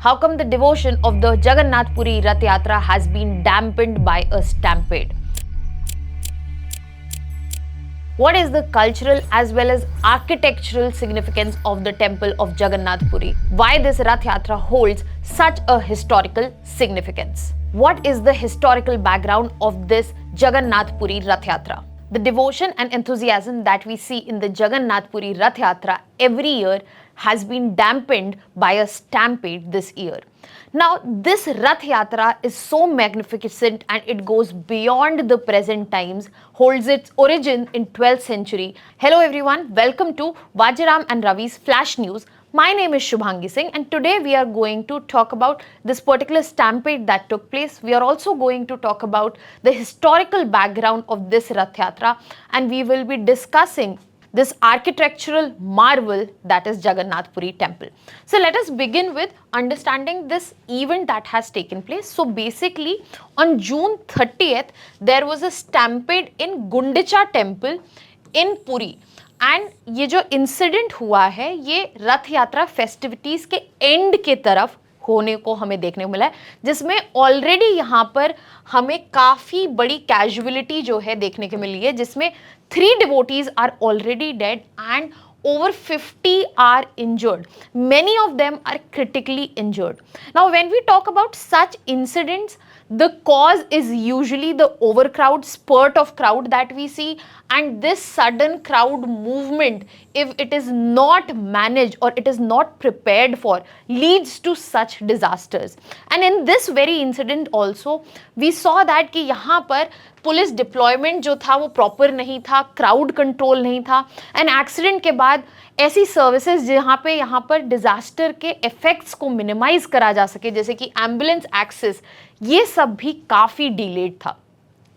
How come the devotion of the Jagannath Puri Rath Yatra has been dampened by a stampede? What is the cultural as well as architectural significance of the temple of Jagannath Puri? Why this Rath Yatra holds such a historical significance? What is the historical background of this Jagannath Puri Rath Yatra? The devotion and enthusiasm that we see in the Jagannath Puri Rath Yatra every year has been dampened by a stampede this year. Now, this Rath Yatra is so magnificent and it goes beyond the present times, holds its origin in 12th century. Hello everyone, welcome to Vajiram and Ravi's Flash News. My name is Shubhangi Singh and today we are going to talk about this particular stampede that took place. We are also going to talk about the historical background of this Rath Yatra and we will be discussing this architectural marvel that is Jagannath Puri Temple. So let us begin with understanding this event that has taken place. So basically on June 30th, there was a stampede in Gundicha Temple in Puri. And ये जो incident हुआ है ये रथ यात्रा festivities के and के तरफ होने को हमें देखने को मिला है, जिसमें ऑलरेडी यहाँ पर हमें काफ़ी बड़ी कैजुअलिटी जो है देखने को मिली है, जिसमें 3 devotees are already dead and over 50 are injured. Many of them are critically injured. Now, when we talk about such incidents, the cause is usually the overcrowd, spurt of crowd that we see, and this sudden crowd movement, if it is not managed or it is not prepared for, leads to such disasters. And in this very incident also, we saw that कि यहाँ पर police deployment जो था वो proper नहीं था, crowd control नहीं था एंड एक्सीडेंट के बाद ऐसी सर्विसेज जहाँ पे यहाँ पर डिजास्टर के इफेक्ट्स को मिनिमाइज करा जा सके, जैसे कि एम्बुलेंस एक्सेस, ये सब भी काफ़ी डिलेड था.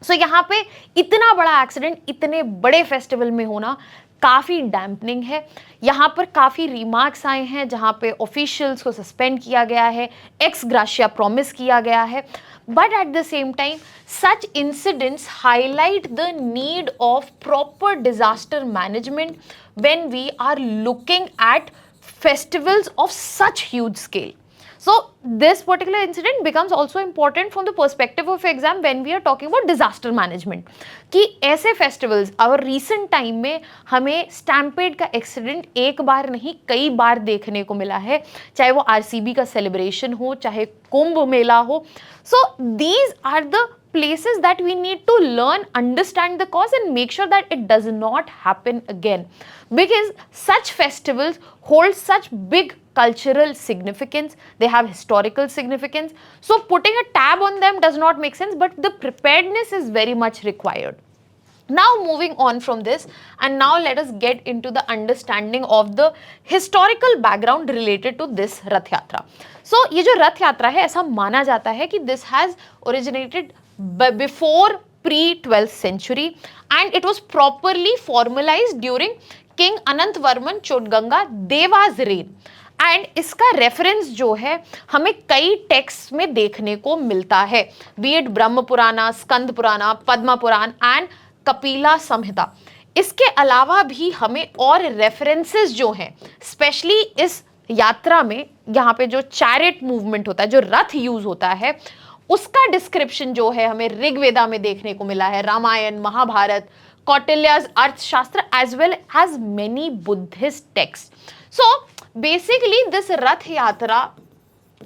सो यहाँ पे इतना बड़ा एक्सीडेंट इतने बड़े फेस्टिवल में होना काफ़ी डैम्पनिंग है. यहाँ पर काफ़ी रिमार्क्स आए हैं जहाँ पे ऑफिशियल्स को सस्पेंड किया गया है, एक्स ग्राशिया प्रॉमिस किया गया है. But at the same time, such incidents highlight the need of proper disaster management when we are looking at festivals of such huge scale. So this particular incident becomes also important from the perspective of exam when we are talking about disaster management. कि ऐसे festivals और recent time में हमें stampede का accident एक बार नहीं कई बार देखने को मिला है, चाहे वो RCB का celebration हो, चाहे कुंभ मेला हो. So these are the places that we need to learn, understand the cause and make sure that it does not happen again. Because such festivals hold such big cultural significance, they have historical significance. So putting a tab on them does not make sense, but the preparedness is very much required. Now moving on from this, and now let us get into the understanding of the historical background related to this Rath Yatra. So ये जो रथ यात्रा है ऐसा माना जाता है कि this has originated before pre-12th century and it was properly formalized during King Anantvarman Chodganga Deva's reign. And इसका रेफरेंस जो है हमें कई टेक्स्ट में देखने को मिलता है, बी इट ब्रह्म पुराना, स्कंद पुराना, पद्म पुराण एंड कपिला संहिता. इसके अलावा भी हमें और रेफरेंसेस जो हैं स्पेशली इस यात्रा में, यहाँ पे जो चैरियट मूवमेंट होता है, जो रथ यूज होता है, उसका डिस्क्रिप्शन जो है हमें ऋग्वेदा में देखने को मिला है, Ramayan, Mahabharata, Kautilya's Arthashastra as well as many Buddhist text. So basically this Rath Yatra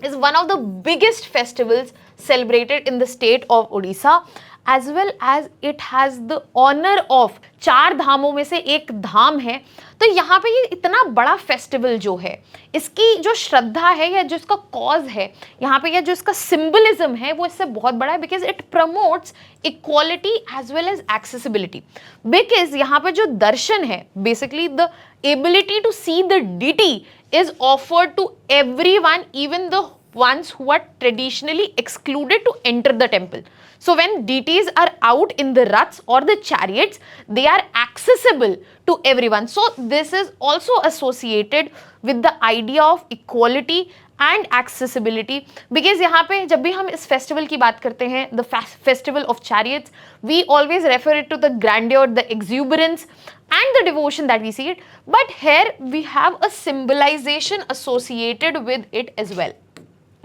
is one of the biggest festivals celebrated in the state of Odisha, as well as it has the honor of 4 धामों में से एक धाम है. तो यहाँ पे ये इतना बड़ा फेस्टिवल जो है, इसकी जो श्रद्धा है या जो इसका कॉज है यहाँ पे, या जो इसका सिंबलिज्म है वो इससे बहुत बड़ा है. Because it promotes equality as well as accessibility. Because यहाँ पे जो दर्शन है, basically the ability to see the deity is offered to everyone, even the ones who are traditionally excluded to enter the temple. So when deities are out in the raths or the chariots, they are accessible to everyone. So this is also associated with the idea of equality and accessibility. Because यहाँ पे जब भी हम इस festival की बात करते हैं, the festival of chariots, we always refer it to the grandeur, the exuberance and the devotion that we see it. But here we have a symbolization associated with it as well.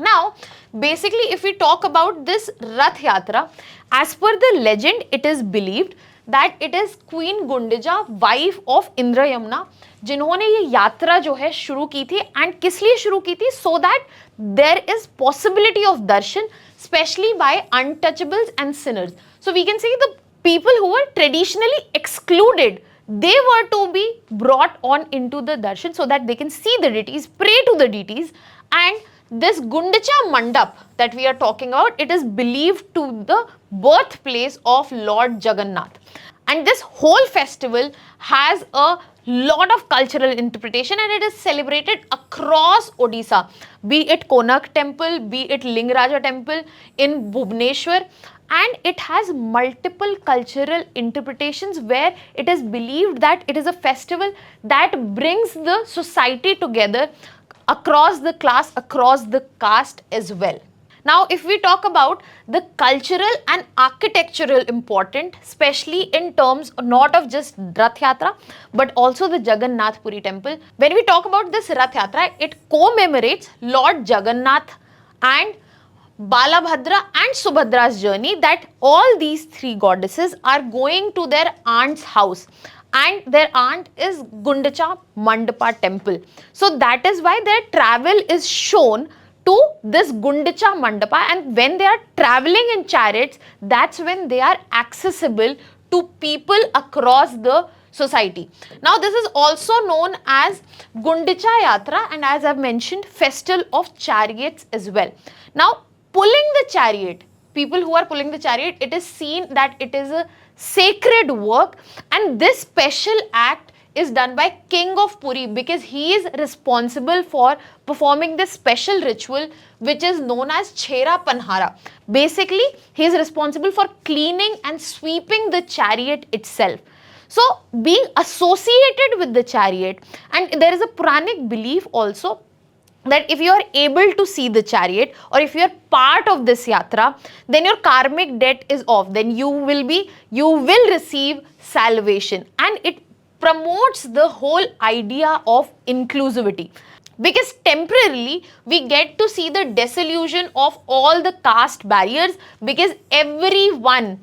Now, basically, if we talk about this Rath Yatra, as per the legend, it is believed that it is Queen Gundicha, wife of Indra Yamuna, जिन्होंने ये यात्रा जो है शुरू की थी, and किस लिए शुरू की थी? So that there is possibility of darshan, specially by untouchables and sinners. So we can say the people who were traditionally excluded, they were to be brought on into the darshan so that they can see the deities, pray to the deities. And this Gundicha Mandap that we are talking about, it is believed to the birthplace of Lord Jagannath. And this whole festival has a lot of cultural interpretation, and it is celebrated across Odisha, be it Konark Temple, be it Lingaraja Temple in Bhubaneswar. And it has multiple cultural interpretations where it is believed that it is a festival that brings the society together across the class, across the caste as well. Now, if we talk about the cultural and architectural important, especially in terms not of just Rath Yatra, but also the Jagannath Puri Temple. When we talk about this Rath Yatra, it commemorates Lord Jagannath and Balabhadra and Subhadra's journey, that all these three goddesses are going to their aunt's house, and their aunt is Gundicha Mandapa Temple. So that is why their travel is shown to this Gundicha Mandapa, and when they are traveling in chariots, that's when they are accessible to people across the society. Now, this is also known as Gundicha Yatra, and as I've mentioned, festival of chariots as well. Now, pulling the chariot, people who are pulling the chariot, it is seen that it is a sacred work, and this special act is done by King of Puri, because he is responsible for performing this special ritual which is known as Chhera Panhara. Basically, he is responsible for cleaning and sweeping the chariot itself. So, being associated with the chariot, and there is a Puranic belief also that if you are able to see the chariot, or if you are part of this yatra, then your karmic debt is off, then you will receive salvation. And it promotes the whole idea of inclusivity, because temporarily we get to see the dissolution of all the caste barriers, because everyone,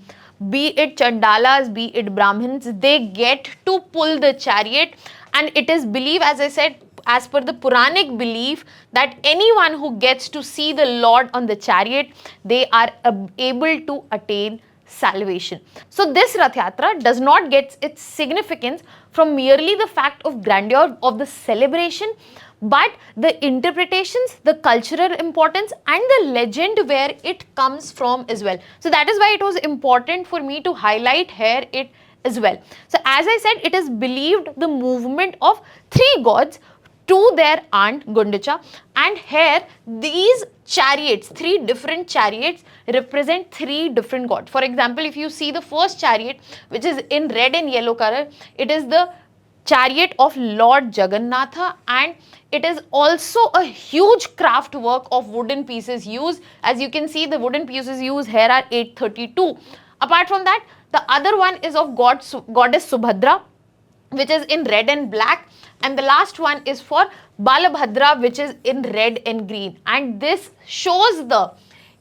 be it Chandalas, be it Brahmins, they get to pull the chariot. And it is believed, as I said, as per the Puranic belief, that anyone who gets to see the Lord on the chariot, they are able to attain salvation. So this Rath Yatra does not get its significance from merely the fact of grandeur of the celebration, but the interpretations, the cultural importance, and the legend where it comes from as well. So that is why it was important for me to highlight here it as well. So as I said, it is believed the movement of three gods to their aunt Gundicha, and here these chariots, three different chariots, represent three different gods. For example, if you see the first chariot, which is in red and yellow color, it is the chariot of Lord Jagannatha, and it is also a huge craft work of wooden pieces used. As you can see, the wooden pieces used here are 832. Apart from that, the other one is of goddess Subhadra, which is in red and black, and the last one is for Balabhadra, which is in red and green. And this shows the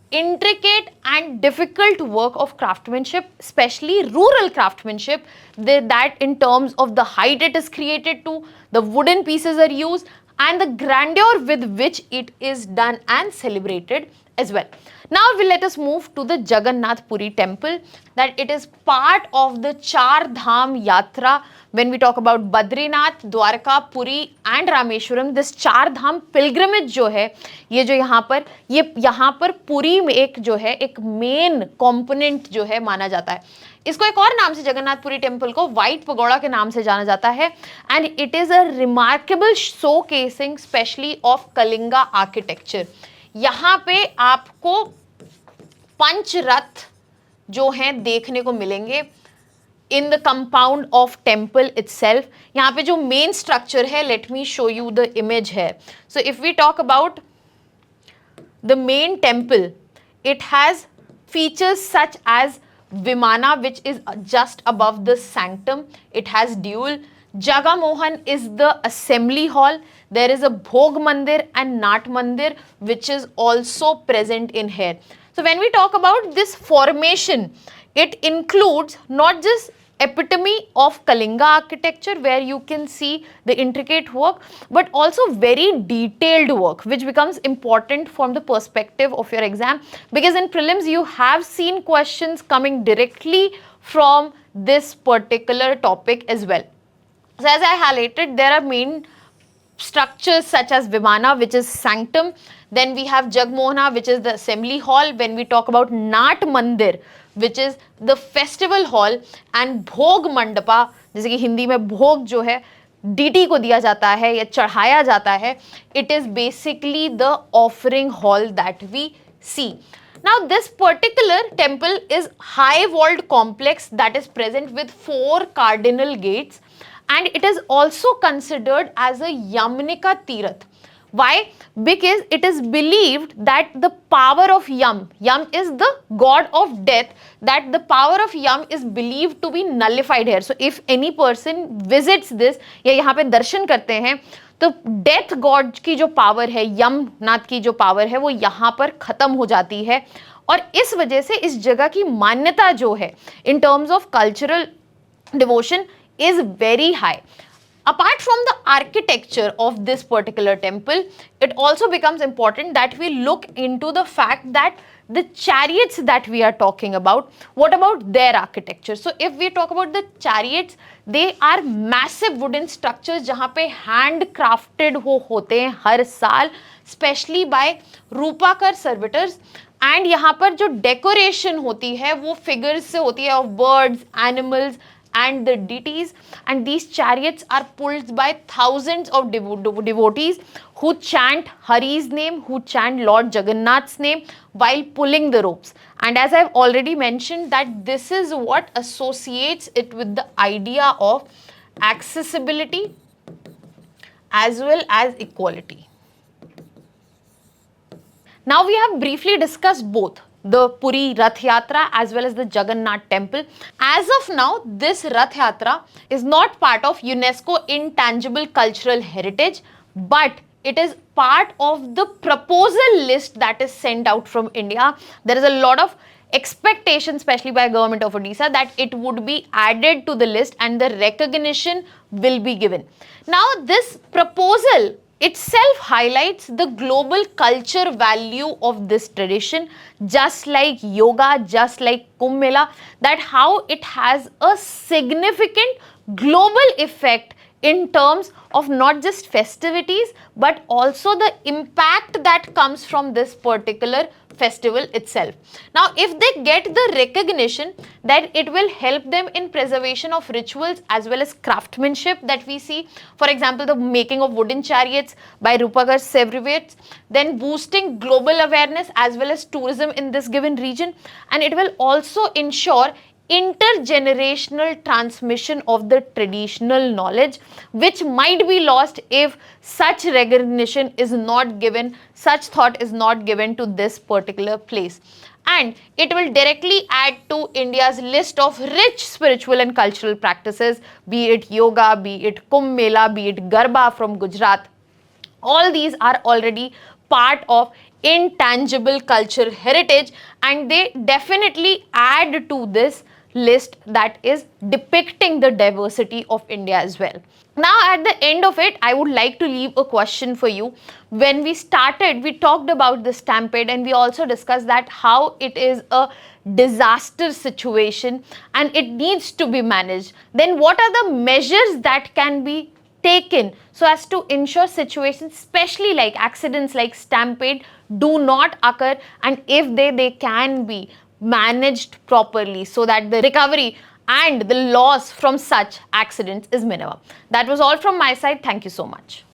intricate and difficult work of craftsmanship, especially rural craftsmanship, that in terms of the height it is created to, the wooden pieces are used, and the grandeur with which it is done and celebrated as well. Now let us move to the Jagannath Puri Temple, that it is part of the Char Dham Yatra. When we talk about Badrinath, Dwarka, Puri and Rameshwaram, this Char Dham pilgrimage जो है, ये जो यहाँ पर पुरी में एक जो है एक मेन कंपोनेंट जो है माना जाता है. इसको एक और नाम से जगन्नाथ पुरी टेम्पल को व्हाइट पगोड़ा के नाम से जाना जाता है, and it is a remarkable showcasing specially of Kalinga architecture. यहाँ पे आपको पंचरथ जो हैं देखने को मिलेंगे in the compound of temple itself. यहाँ पे जो मेन स्ट्रक्चर है, let me show you the image है. So if we talk about the main temple, it has features such as Vimana, which is just above the sanctum. It has dual Jaga Mohan is the assembly hall. There is a Bhog Mandir and Nat Mandir which is also present in here. So when we talk about this formation, it includes not just epitome of Kalinga architecture where you can see the intricate work, but also very detailed work which becomes important from the perspective of your exam, because in prelims you have seen questions coming directly from this particular topic as well. So as I highlighted, there are main structures such as Vimana, which is sanctum. Then we have Jagmohana, which is the assembly hall. When we talk about Nat Mandir, which is the festival hall, and Bhog Mandapa, जैसे कि हिंदी में भोग जो है DT को दिया जाता है या चढ़ाया जाता है, it is basically the offering hall that we see. Now this particular temple is high walled complex that is present with 4 cardinal gates, and it is also considered as a Yamnika Tirath. Why? Because it is believed that the power of Yam is the god of death, that the power of Yam is believed to be nullified here. So if any person visits this या यहाँ पे दर्शन करते हैं तो death God की जो power है, यमनाथ की जो पावर है, वो यहाँ पर खत्म हो जाती है, और इस वजह से इस जगह की मान्यता जो है in terms of cultural devotion is very high. Apart from the architecture of this particular temple, it also becomes important that we look into the fact that the chariots that we are talking about, what about their architecture? So if we talk about the chariots, they are massive wooden structures जहाँ पे handcrafted होते हैं हर साल, especially by रूपाकर servitors. And यहाँ पर जो decoration होती है वो figures से होती है of birds, animals and the deities, and these chariots are pulled by thousands of devotees who chant Hari's name, who chant Lord Jagannath's name while pulling the ropes. And as I've already mentioned, that this is what associates it with the idea of accessibility as well as equality. Now we have briefly discussed both the Puri Rath Yatra as well as the Jagannath Temple. As of now, this Rath Yatra is not part of UNESCO Intangible Cultural Heritage, but it is part of the proposal list that is sent out from India. There is a lot of expectation, especially by government of Odisha, that it would be added to the list and the recognition will be given. Now, this proposal itself highlights the global culture value of this tradition, just like yoga, just like Kumbh Mela, that how it has a significant global effect in terms of not just festivities but also the impact that comes from this particular festival itself. Now, if they get the recognition, that it will help them in preservation of rituals as well as craftsmanship that we see. For example, the making of wooden chariots by Rupakar servitors, then boosting global awareness as well as tourism in this given region, and it will also ensure intergenerational transmission of the traditional knowledge, which might be lost if such recognition is not given, such thought is not given to this particular place. And it will directly add to India's list of rich spiritual and cultural practices, be it yoga, be it Kumbh Mela, be it Garba from Gujarat. All these are already part of intangible cultural heritage, and they definitely add to this list that is depicting the diversity of India as well. Now, at the end of it, I would like to leave a question for you. When we started, we talked about the Stampede, and we also discussed that how it is a disaster situation and it needs to be managed. Then what are the measures that can be taken so as to ensure situations, especially like accidents like Stampede, do not occur, and if they can be managed properly so that the recovery and the loss from such accidents is minimum. That was all from my side. Thank you so much.